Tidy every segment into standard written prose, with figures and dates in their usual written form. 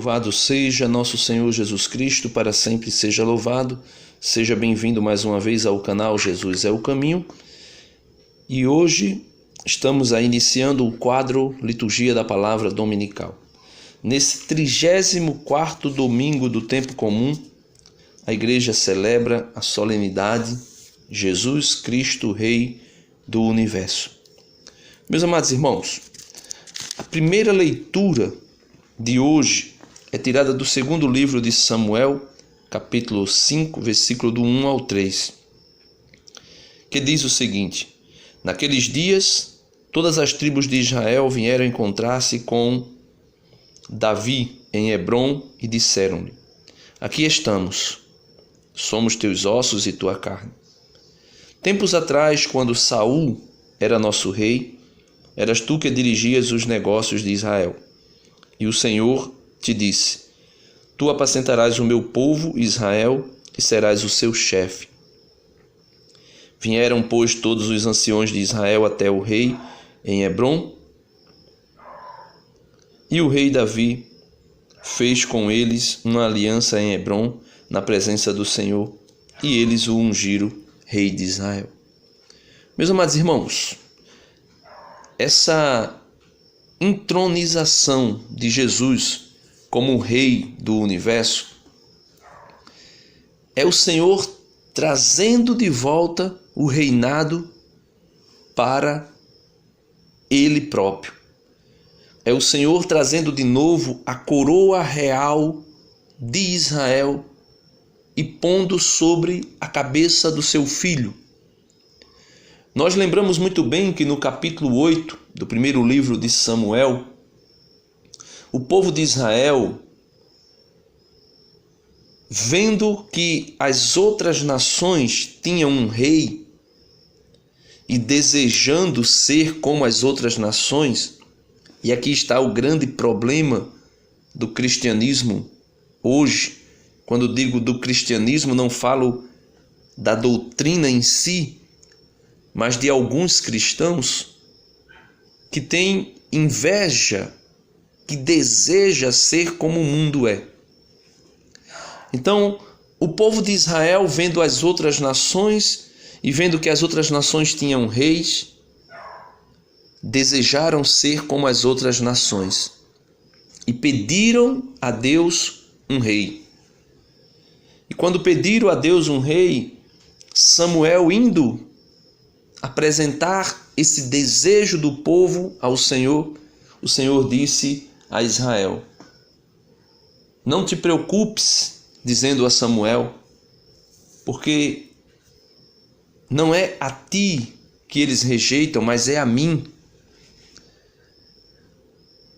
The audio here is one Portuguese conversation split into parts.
Louvado seja nosso Senhor Jesus Cristo, para sempre seja louvado. Seja bem-vindo mais uma vez ao canal Jesus é o Caminho. E hoje estamos iniciando o quadro Liturgia da Palavra Dominical. Nesse 34º domingo do tempo comum, a igreja celebra a solenidade Jesus Cristo, Rei do Universo. Meus amados irmãos, a primeira leitura de hoje é tirada do segundo livro de Samuel, capítulo 5, versículo do 1 ao 3, que diz o seguinte: Naqueles dias, todas as tribos de Israel vieram encontrar-se com Davi em Hebrom e disseram-lhe: Aqui estamos, somos teus ossos e tua carne. Tempos atrás, quando Saul era nosso rei, eras tu que dirigias os negócios de Israel. E o Senhor te disse: Tu apacentarás o meu povo Israel e serás o seu chefe. Vieram, pois, todos os anciões de Israel até o rei em Hebrom, e o rei Davi fez com eles uma aliança em Hebrom, na presença do Senhor, e eles o ungiram rei de Israel. Meus amados irmãos, essa entronização de Jesus como Rei do Universo é o Senhor trazendo de volta o reinado para Ele próprio. É o Senhor trazendo de novo a coroa real de Israel e pondo sobre a cabeça do seu filho. Nós lembramos muito bem que no capítulo 8 do primeiro livro de Samuel, o povo de Israel, vendo que as outras nações tinham um rei e desejando ser como as outras nações, e aqui está o grande problema do cristianismo hoje. Quando digo do cristianismo, não falo da doutrina em si, mas de alguns cristãos que têm inveja, que deseja ser como o mundo é. Então, o povo de Israel, vendo as outras nações e vendo que as outras nações tinham reis, desejaram ser como as outras nações e pediram a Deus um rei. E quando pediram a Deus um rei, Samuel, indo apresentar esse desejo do povo ao Senhor, o Senhor disse a Israel: Não te preocupes, dizendo a Samuel, porque não é a ti que eles rejeitam, mas é a mim.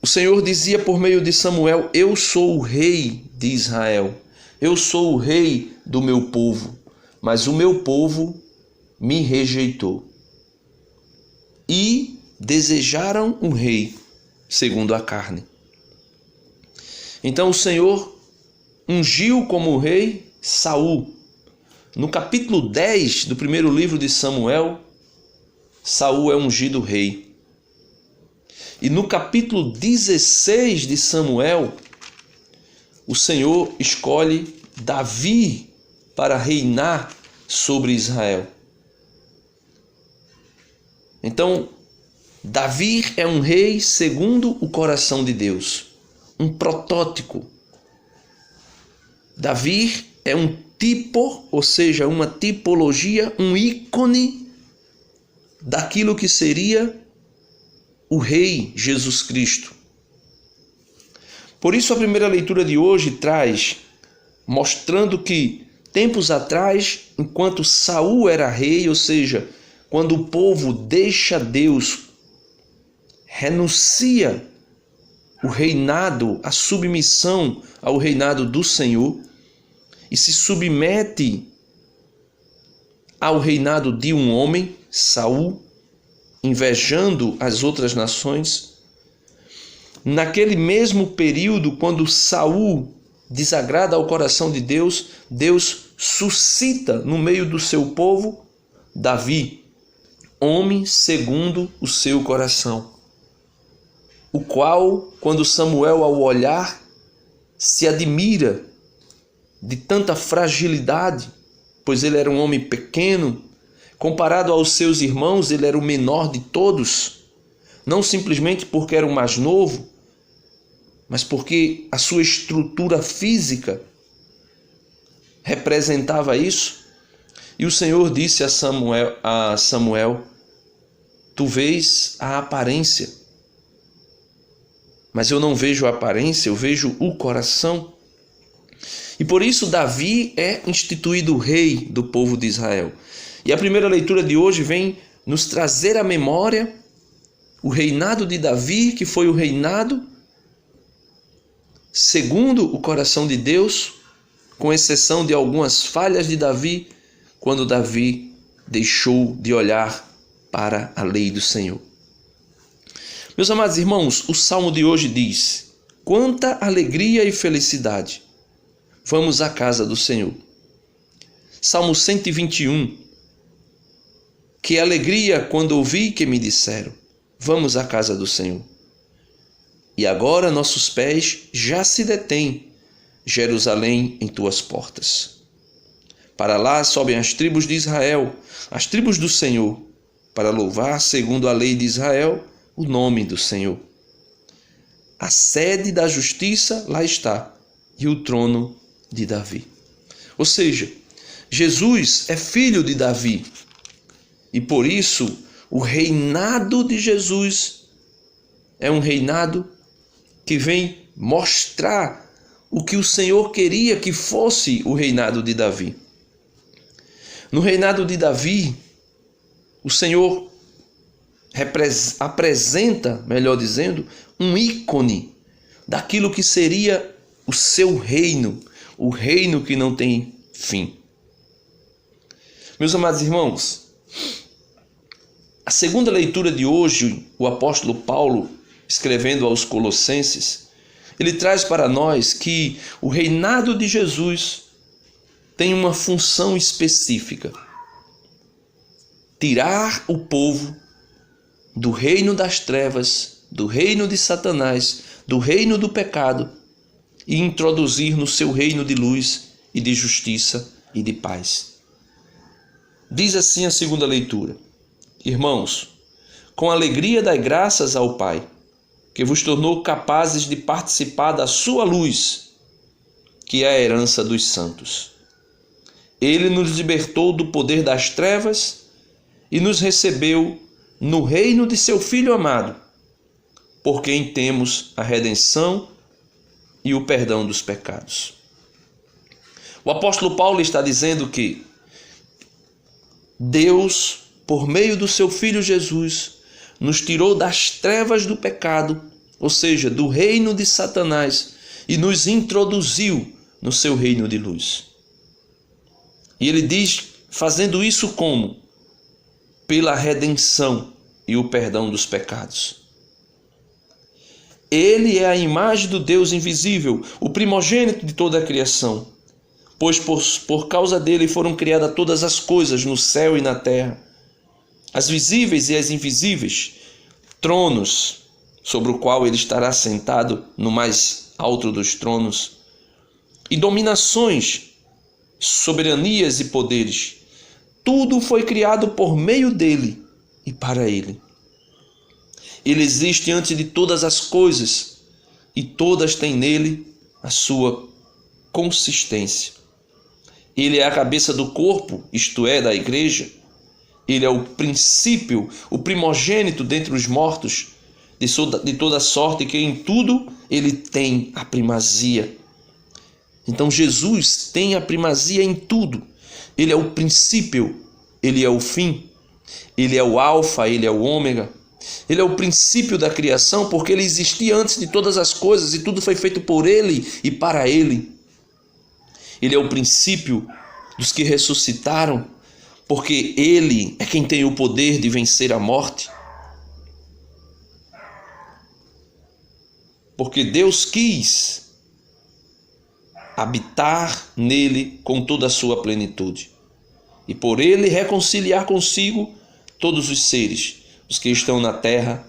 O Senhor dizia por meio de Samuel: Eu sou o rei de Israel, eu sou o rei do meu povo, mas o meu povo me rejeitou. E desejaram um rei segundo a carne. Então o Senhor ungiu como rei Saul. No capítulo 10 do primeiro livro de Samuel, Saul é ungido rei. E no capítulo 16 de Samuel, o Senhor escolhe Davi para reinar sobre Israel. Então, Davi é um rei segundo o coração de Deus, um protótipo. Davi é um tipo, ou seja, uma tipologia, um ícone daquilo que seria o Rei Jesus Cristo. Por isso a primeira leitura de hoje traz, mostrando que tempos atrás, enquanto Saul era rei, ou seja, quando o povo deixa Deus, renuncia o reinado, a submissão ao reinado do Senhor e se submete ao reinado de um homem, Saul, invejando as outras nações. Naquele mesmo período, quando Saul desagrada ao coração de Deus, Deus suscita no meio do seu povo Davi, homem segundo o seu coração, o qual, quando Samuel ao olhar, se admira de tanta fragilidade, pois ele era um homem pequeno. Comparado aos seus irmãos, ele era o menor de todos, não simplesmente porque era o mais novo, mas porque a sua estrutura física representava isso. E o Senhor disse a Samuel: tu vês a aparência, mas eu não vejo a aparência, eu vejo o coração. E por isso Davi é instituído rei do povo de Israel. E a primeira leitura de hoje vem nos trazer à memória o reinado de Davi, que foi o reinado segundo o coração de Deus, com exceção de algumas falhas de Davi, quando Davi deixou de olhar para a lei do Senhor. Meus amados irmãos, o salmo de hoje diz: quanta alegria e felicidade! Vamos à casa do Senhor. Salmo 121. Que alegria quando ouvi que me disseram: vamos à casa do Senhor. E agora nossos pés já se detêm, Jerusalém, em tuas portas. Para lá sobem as tribos de Israel, as tribos do Senhor, para louvar, segundo a lei de Israel, o nome do Senhor. A sede da justiça lá está, e o trono de Davi. Ou seja, Jesus é filho de Davi, e por isso o reinado de Jesus é um reinado que vem mostrar o que o Senhor queria que fosse o reinado de Davi. No reinado de Davi, o Senhor apresenta, melhor dizendo, um ícone daquilo que seria o seu reino, o reino que não tem fim. Meus amados irmãos, a segunda leitura de hoje, o apóstolo Paulo, escrevendo aos Colossenses, ele traz para nós que o reinado de Jesus tem uma função específica: tirar o povo do reino das trevas, do reino de Satanás, do reino do pecado, e introduzir no seu reino de luz e de justiça e de paz. Diz assim a segunda leitura: irmãos, com alegria dai graças ao Pai, que vos tornou capazes de participar da sua luz, que é a herança dos santos. Ele nos libertou do poder das trevas e nos recebeu no reino de seu Filho amado, por quem temos a redenção e o perdão dos pecados. O apóstolo Paulo está dizendo que Deus, por meio do seu Filho Jesus, nos tirou das trevas do pecado, ou seja, do reino de Satanás, e nos introduziu no seu reino de luz. E ele diz, fazendo isso como? Pela redenção e o perdão dos pecados. Ele é a imagem do Deus invisível, o primogênito de toda a criação, pois por causa dele foram criadas todas as coisas no céu e na terra, as visíveis e as invisíveis, tronos, sobre o qual ele estará sentado no mais alto dos tronos, e dominações, soberanias e poderes. Tudo foi criado por meio dele e para ele. Ele existe antes de todas as coisas, e todas têm nele a sua consistência. Ele é a cabeça do corpo, isto é, da igreja. Ele é o princípio, o primogênito dentre os mortos, de toda sorte, que em tudo ele tem a primazia. Então Jesus tem a primazia em tudo. Ele é o princípio, ele é o fim, ele é o alfa, ele é o ômega. Ele é o princípio da criação, porque ele existia antes de todas as coisas e tudo foi feito por ele e para ele. Ele é o princípio dos que ressuscitaram, porque ele é quem tem o poder de vencer a morte. Porque Deus quis habitar nele com toda a sua plenitude, e por ele reconciliar consigo todos os seres, os que estão na terra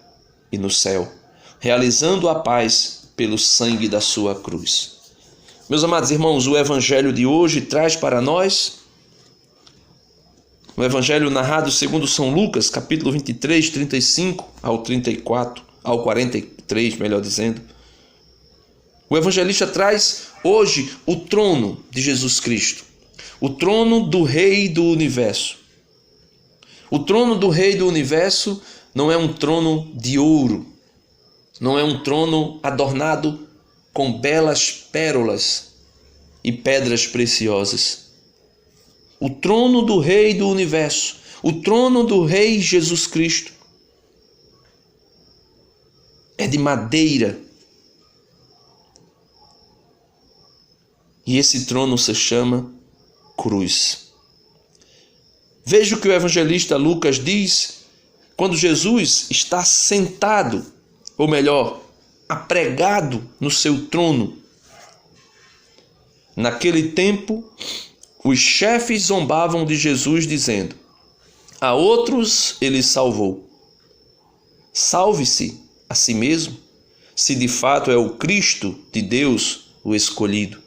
e no céu, realizando a paz pelo sangue da sua cruz. Meus amados irmãos, o evangelho de hoje traz para nós o evangelho narrado segundo São Lucas, capítulo 23, 35 ao 34, ao 43, melhor dizendo. O evangelista traz hoje o trono de Jesus Cristo, o trono do Rei do Universo. O trono do Rei do Universo não é um trono de ouro, não é um trono adornado com belas pérolas e pedras preciosas. O trono do Rei do Universo, o trono do Rei Jesus Cristo, é de madeira. E esse trono se chama cruz. Veja o que o evangelista Lucas diz quando Jesus está sentado, ou melhor, apregado no seu trono. Naquele tempo, os chefes zombavam de Jesus, dizendo: a outros ele salvou. Salve-se a si mesmo, se de fato é o Cristo de Deus, o escolhido.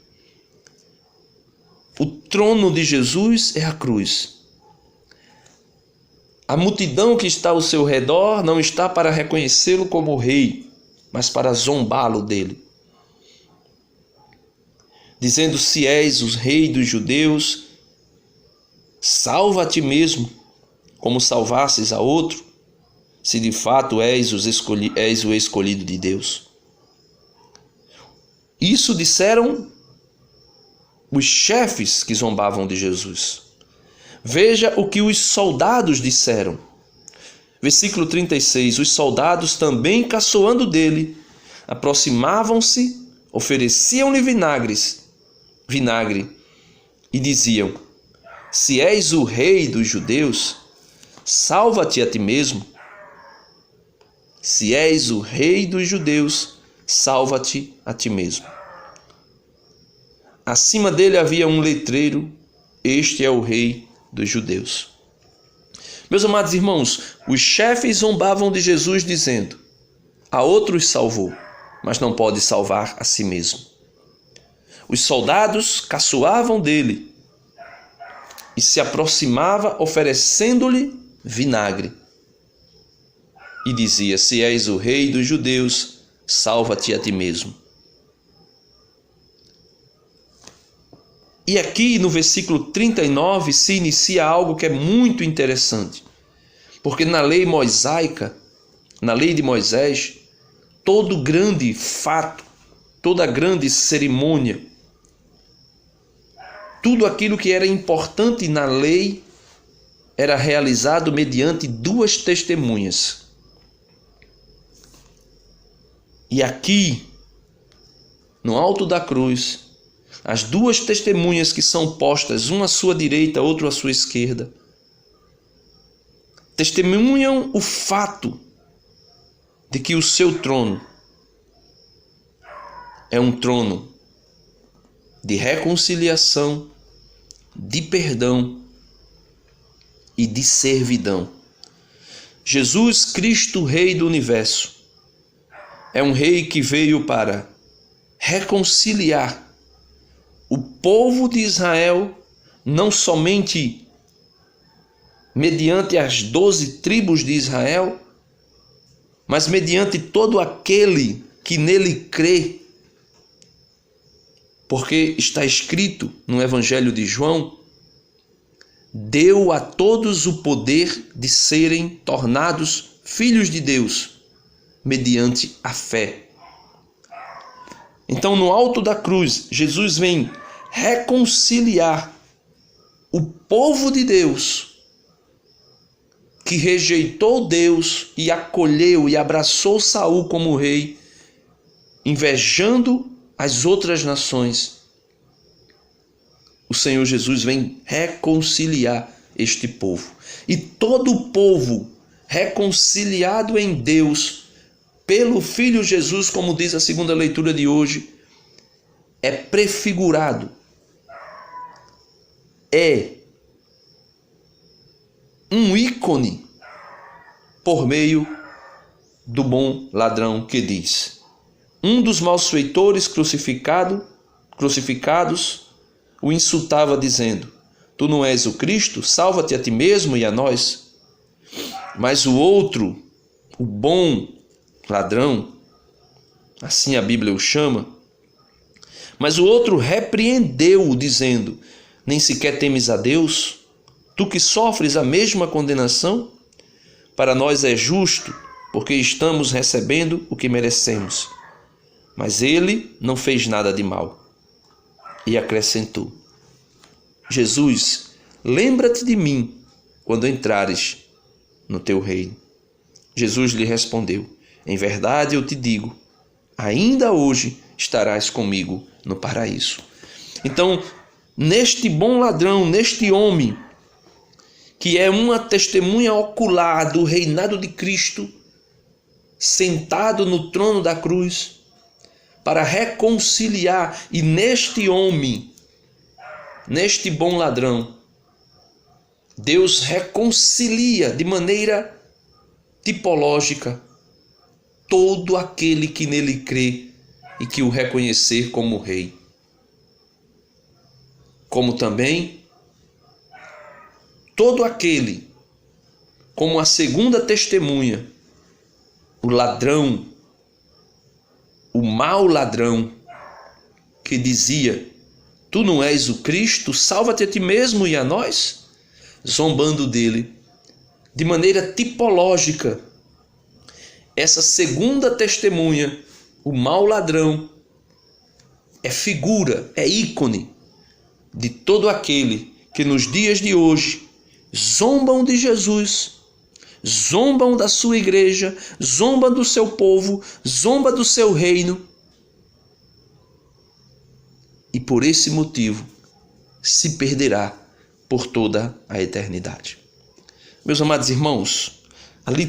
O trono de Jesus é a cruz. A multidão que está ao seu redor não está para reconhecê-lo como rei, mas para zombá-lo dele, dizendo: se és o rei dos judeus, salva a ti mesmo, como salvasses a outro, se de fato és o escolhido de Deus. Isso disseram os chefes que zombavam de Jesus. Veja o que os soldados disseram. Versículo 36. Os soldados, também caçoando dele, aproximavam-se, ofereciam-lhe vinagre e diziam: se és o rei dos judeus, salva-te a ti mesmo. Se és o rei dos judeus, salva-te a ti mesmo. Acima dele havia um letreiro: este é o rei dos judeus. Meus amados irmãos, os chefes zombavam de Jesus, dizendo: a outros salvou, mas não pode salvar a si mesmo. Os soldados caçoavam dele e se aproximava, oferecendo-lhe vinagre, e dizia: se és o rei dos judeus, salva-te a ti mesmo. E aqui no versículo 39 se inicia algo que é muito interessante, porque na lei mosaica, na lei de Moisés, todo grande fato, toda grande cerimônia, tudo aquilo que era importante na lei era realizado mediante duas testemunhas. E aqui, no alto da cruz, as duas testemunhas que são postas, uma à sua direita, outra à sua esquerda, testemunham o fato de que o seu trono é um trono de reconciliação, de perdão e de servidão. Jesus Cristo, Rei do Universo, é um rei que veio para reconciliar o povo de Israel, não somente mediante as 12 tribos de Israel, mas mediante todo aquele que nele crê. Porque está escrito no Evangelho de João: deu a todos o poder de serem tornados filhos de Deus, mediante a fé. Então, no alto da cruz, Jesus vem reconciliar o povo de Deus, que rejeitou Deus e acolheu e abraçou Saul como rei, invejando as outras nações. O Senhor Jesus vem reconciliar este povo. E todo o povo reconciliado em Deus pelo Filho Jesus, como diz a segunda leitura de hoje, é prefigurado, é um ícone por meio do bom ladrão que diz: um dos malfeitores crucificado crucificados, o insultava dizendo: tu não és o Cristo? Salva-te a ti mesmo e a nós. Mas o outro, o bom ladrão, assim a Bíblia o chama, mas o outro repreendeu-o dizendo: nem sequer temes a Deus? Tu que sofres a mesma condenação? Para nós é justo, porque estamos recebendo o que merecemos. Mas ele não fez nada de mal. E acrescentou: Jesus, lembra-te de mim quando entrares no teu reino. Jesus lhe respondeu: em verdade eu te digo, ainda hoje estarás comigo no paraíso. Então, neste bom ladrão, neste homem, que é uma testemunha ocular do reinado de Cristo, sentado no trono da cruz, para reconciliar, e neste homem, neste bom ladrão, Deus reconcilia de maneira tipológica todo aquele que nele crê e que o reconhecer como rei. Como também todo aquele, como a segunda testemunha, o ladrão, o mau ladrão, que dizia: tu não és o Cristo, salva-te a ti mesmo e a nós, zombando dele. De maneira tipológica, essa segunda testemunha, o mau ladrão, é figura, é ícone de todo aquele que nos dias de hoje zombam de Jesus, zombam da sua igreja, zombam do seu povo, zombam do seu reino, e por esse motivo se perderá por toda a eternidade. Meus amados irmãos, ali